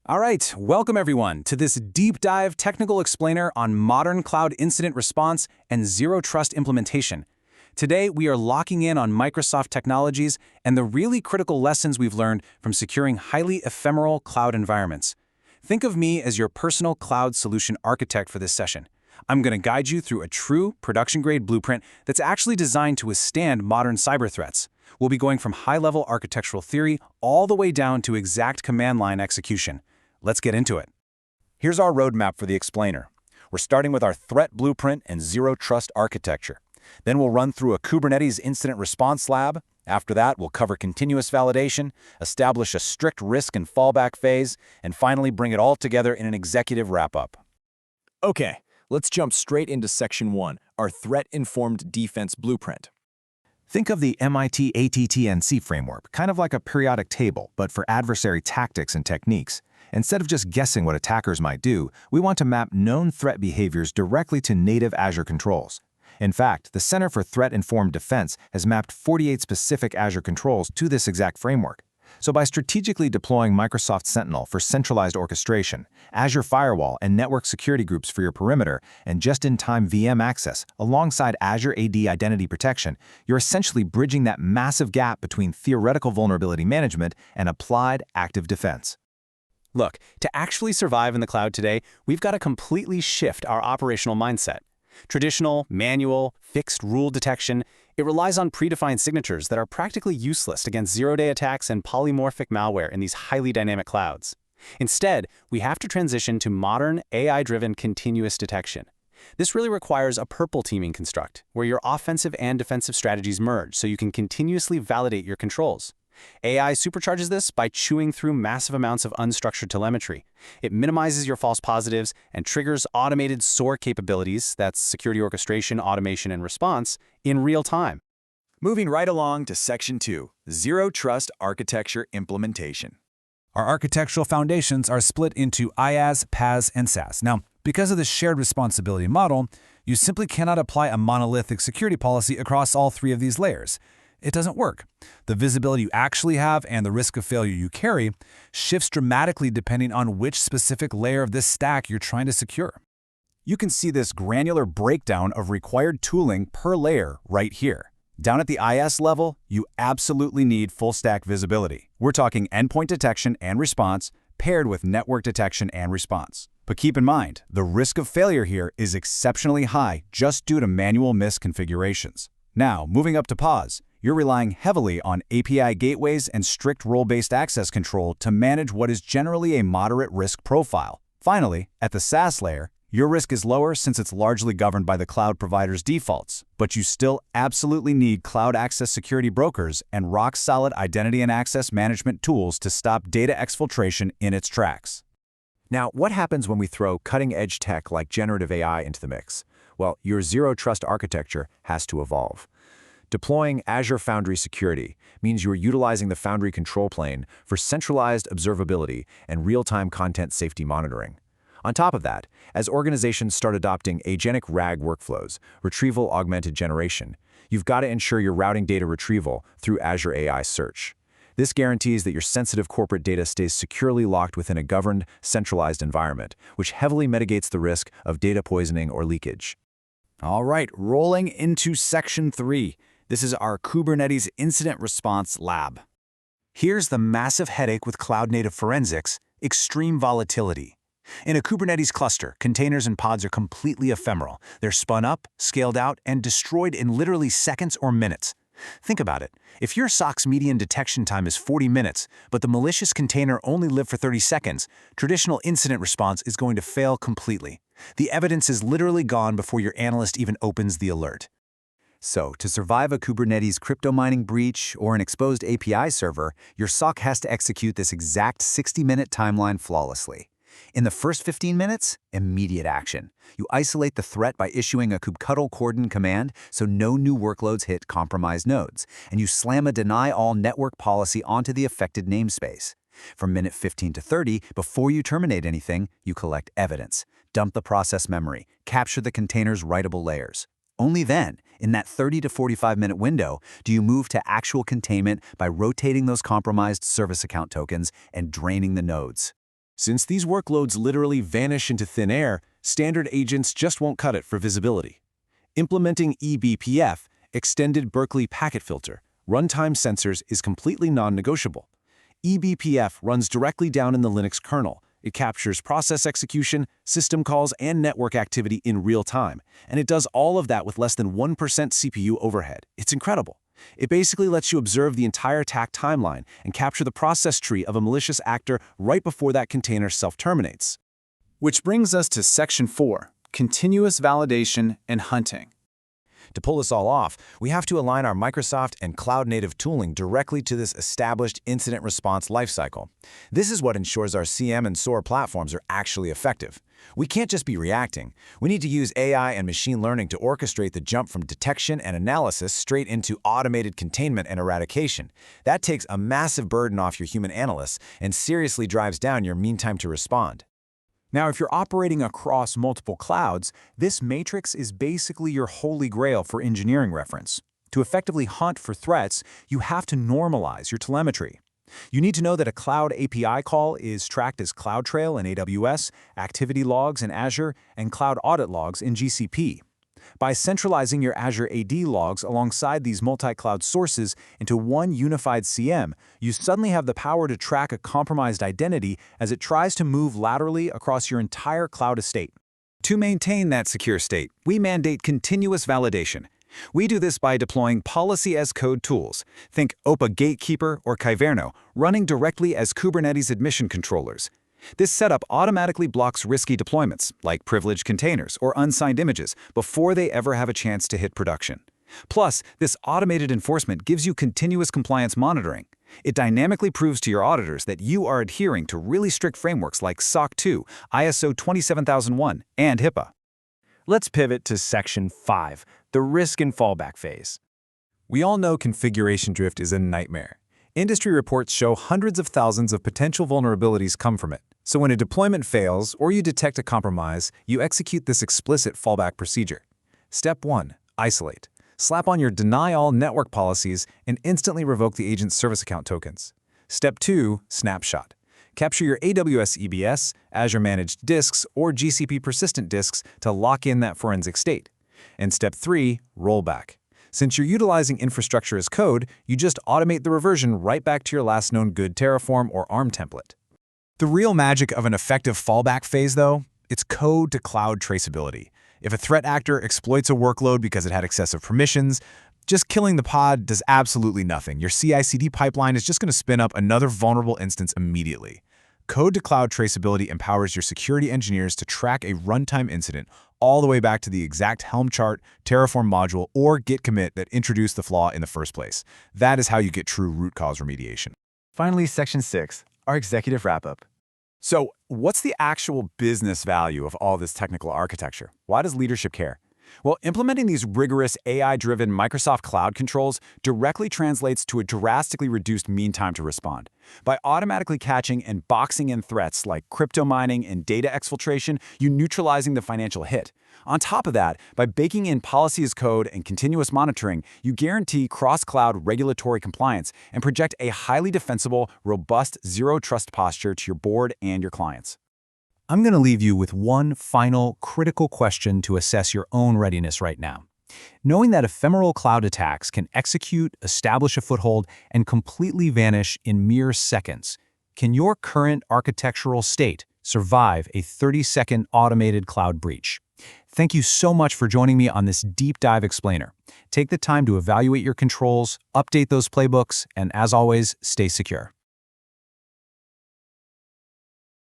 All right, welcome everyone to this deep dive technical explainer on modern cloud incident response and zero trust implementation. Today, we are locking in on Microsoft technologies and the really critical lessons we've learned from securing highly ephemeral cloud environments. Think of me as your personal cloud solution architect for this session. I'm going to guide you through a true production-grade blueprint that's actually designed to withstand modern cyber threats. We'll be going from high-level architectural theory all the way down to exact command line execution. Let's get into it. Here's our roadmap for the explainer. We're starting with our threat blueprint and zero trust architecture. Then we'll run through a Kubernetes incident response lab. After that, we'll cover continuous validation, establish a strict risk and fallback phase, and finally bring it all together in an executive wrap-up. Okay, let's jump straight into Section 1, our threat-informed defense blueprint. Think of the MIT ATT&C framework, kind of like a periodic table, but for adversary tactics and techniques. Instead of just guessing what attackers might do, we want to map known threat behaviors directly to native Azure controls. In fact, the Center for Threat-Informed Defense has mapped 48 specific Azure controls to this exact framework. So by strategically deploying Microsoft Sentinel for centralized orchestration, Azure Firewall and network security groups for your perimeter, and just-in-time VM access alongside Azure AD identity protection, you're essentially bridging that massive gap between theoretical vulnerability management and applied active defense. Look, to actually survive in the cloud today, we've got to completely shift our operational mindset. Traditional, manual, fixed rule detection, it relies on predefined signatures that are practically useless against zero-day attacks and polymorphic malware in these highly dynamic clouds. Instead, we have to transition to modern, AI-driven continuous detection. This really requires a purple teaming construct, where your offensive and defensive strategies merge so you can continuously validate your controls. AI supercharges this by chewing through massive amounts of unstructured telemetry. It minimizes your false positives and triggers automated SOAR capabilities, that's security orchestration, automation, and response, in real time. Moving right along to Section 2, Zero Trust Architecture Implementation. Our architectural foundations are split into IaaS, PaaS, and SaaS. Now, because of the shared responsibility model, you simply cannot apply a monolithic security policy across all three of these layers. It doesn't work. The visibility you actually have and the risk of failure you carry shifts dramatically depending on which specific layer of this stack you're trying to secure. You can see this granular breakdown of required tooling per layer right here. Down at the IaaS level, you absolutely need full-stack visibility. We're talking endpoint detection and response paired with network detection and response. But keep in mind, the risk of failure here is exceptionally high just due to manual misconfigurations. Now, moving up to PaaS, you're relying heavily on API gateways and strict role-based access control to manage what is generally a moderate risk profile. Finally, at the SaaS layer, your risk is lower since it's largely governed by the cloud provider's defaults, but you still absolutely need cloud access security brokers and rock-solid identity and access management tools to stop data exfiltration in its tracks. Now, what happens when we throw cutting-edge tech like generative AI into the mix? Well, your zero trust architecture has to evolve. Deploying Azure Foundry Security means you're utilizing the Foundry control plane for centralized observability and real-time content safety monitoring. On top of that, as organizations start adopting agentic RAG workflows, retrieval augmented generation, you've got to ensure you're routing data retrieval through Azure AI Search. This guarantees that your sensitive corporate data stays securely locked within a governed, centralized environment, which heavily mitigates the risk of data poisoning or leakage. All right, rolling into Section 3. This is our Kubernetes Incident Response Lab. Here's the massive headache with cloud-native forensics: extreme volatility. In a Kubernetes cluster, containers and pods are completely ephemeral. They're spun up, scaled out, and destroyed in literally seconds or minutes. Think about it. If your SOC's median detection time is 40 minutes, but the malicious container only lived for 30 seconds, traditional incident response is going to fail completely. The evidence is literally gone before your analyst even opens the alert. So, to survive a Kubernetes crypto mining breach or an exposed API server, your SOC has to execute this exact 60-minute timeline flawlessly. In the first 15 minutes, immediate action. You isolate the threat by issuing a kubectl cordon command so no new workloads hit compromised nodes, and you slam a deny all network policy onto the affected namespace. From minute 15 to 30, before you terminate anything, you collect evidence, dump the process memory, capture the container's writable layers. Only then, in that 30 to 45-minute window, do you move to actual containment by rotating those compromised service account tokens and draining the nodes. Since these workloads literally vanish into thin air, standard agents just won't cut it for visibility. Implementing eBPF, Extended Berkeley Packet Filter, runtime sensors is completely non-negotiable. eBPF runs directly down in the Linux kernel. It captures process execution, system calls, and network activity in real time, and it does all of that with less than 1% CPU overhead. It's incredible. It basically lets you observe the entire attack timeline and capture the process tree of a malicious actor right before that container self-terminates. Which brings us to Section 4, Continuous Validation and Hunting. To pull this all off, we have to align our Microsoft and cloud-native tooling directly to this established incident response lifecycle. This is what ensures our CM and SOAR platforms are actually effective. We can't just be reacting. We need to use AI and machine learning to orchestrate the jump from detection and analysis straight into automated containment and eradication. That takes a massive burden off your human analysts and seriously drives down your mean time to respond. Now, if you're operating across multiple clouds, this matrix is basically your holy grail for engineering reference. To effectively hunt for threats, you have to normalize your telemetry. You need to know that a cloud API call is tracked as CloudTrail in AWS, activity logs in Azure, and cloud audit logs in GCP. By centralizing your Azure AD logs alongside these multi-cloud sources into one unified CM, you suddenly have the power to track a compromised identity as it tries to move laterally across your entire cloud estate. To maintain that secure state, we mandate continuous validation. We do this by deploying policy as code tools. Think OPA Gatekeeper or Kyverno, running directly as Kubernetes admission controllers. This setup automatically blocks risky deployments, like privileged containers or unsigned images, before they ever have a chance to hit production. Plus, this automated enforcement gives you continuous compliance monitoring. It dynamically proves to your auditors that you are adhering to really strict frameworks like SOC 2, ISO 27001, and HIPAA. Let's pivot to Section 5, the risk and fallback phase. We all know configuration drift is a nightmare. Industry reports show hundreds of thousands of potential vulnerabilities come from it. So when a deployment fails or you detect a compromise, you execute this explicit fallback procedure. Step 1. Isolate. Slap on your deny all network policies and instantly revoke the agent's service account tokens. Step 2. Snapshot. Capture your AWS EBS, Azure Managed Disks, or GCP Persistent Disks to lock in that forensic state. And Step 3. Rollback. Since you're utilizing infrastructure as code, you just automate the reversion right back to your last known good Terraform or ARM template. The real magic of an effective fallback phase, though, it's code to cloud traceability. If a threat actor exploits a workload because it had excessive permissions, just killing the pod does absolutely nothing. Your CI/CD pipeline is just going to spin up another vulnerable instance immediately. Code to cloud traceability empowers your security engineers to track a runtime incident all the way back to the exact Helm chart, Terraform module, or Git commit that introduced the flaw in the first place. That is how you get true root cause remediation. Finally, Section 6, our executive wrap-up. So, what's the actual business value of all this technical architecture? Why does leadership care? Well, implementing these rigorous AI-driven Microsoft Cloud controls directly translates to a drastically reduced mean time to respond. By automatically catching and boxing in threats like crypto mining and data exfiltration, you're neutralizing the financial hit. On top of that, by baking in policy as code and continuous monitoring, you guarantee cross-cloud regulatory compliance and project a highly defensible, robust zero-trust posture to your board and your clients. I'm going to leave you with one final critical question to assess your own readiness right now. Knowing that ephemeral cloud attacks can execute, establish a foothold, and completely vanish in mere seconds, can your current architectural state survive a 30-second automated cloud breach? Thank you so much for joining me on this deep dive explainer. Take the time to evaluate your controls, update those playbooks, and as always, stay secure.